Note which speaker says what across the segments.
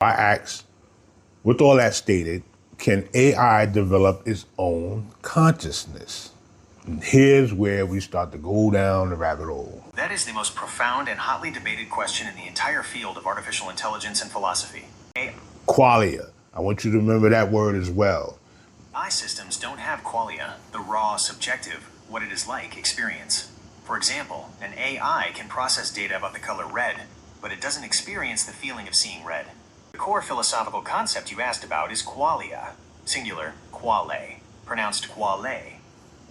Speaker 1: I asked, with all that stated, can AI develop its own consciousness? And here's where we start to go down the rabbit hole.
Speaker 2: That is the most profound and hotly debated question in the entire field of artificial intelligence and philosophy.
Speaker 1: Qualia. I want you to remember that word as well.
Speaker 2: AI systems don't have qualia, the raw, subjective, what it is like experience. For example, an AI can process data about the color red, but it doesn't experience the feeling of seeing red. The core philosophical concept you asked about is qualia, singular, quale, pronounced quale.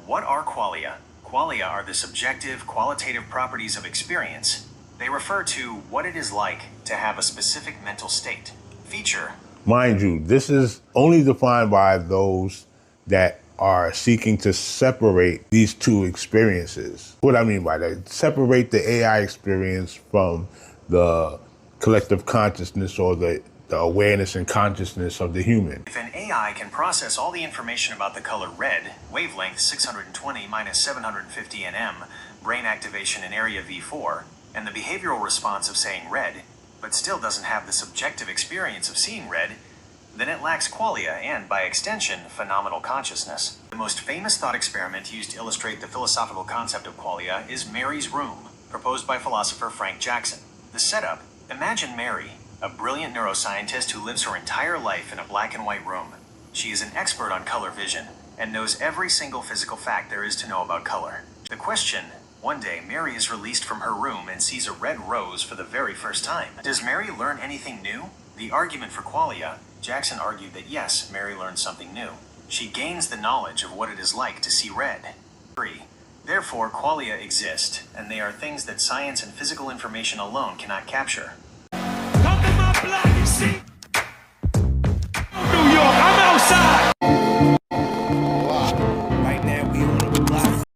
Speaker 2: What are qualia? Qualia are the subjective, qualitative properties of experience. They refer to what it is like to have a specific mental state. Feature.
Speaker 1: Mind you, this is only defined by those that are seeking to separate these two experiences. What I mean by that, separate the AI experience from the collective consciousness or the awareness and consciousness of the human.
Speaker 2: If an AI can process all the information about the color red, wavelength 620 minus 750 nm, brain activation in area V4, and the behavioral response of saying red, but still doesn't have the subjective experience of seeing red, then it lacks qualia and, by extension, phenomenal consciousness. The most famous thought experiment used to illustrate the philosophical concept of qualia is Mary's room, proposed by philosopher Frank Jackson. The setup: imagine Mary, a brilliant neuroscientist who lives her entire life in a black and white room. She is an expert on color vision and knows every single physical fact there is to know about color. The question: one day Mary is released from her room and sees a red rose for the very first time. Does Mary learn anything new? The argument for qualia: Jackson argued that yes, Mary learns something new. She gains the knowledge of what it is like to see red. 3. Therefore, qualia exist, and they are things that science and physical information alone cannot capture.
Speaker 3: Come to my block, you see?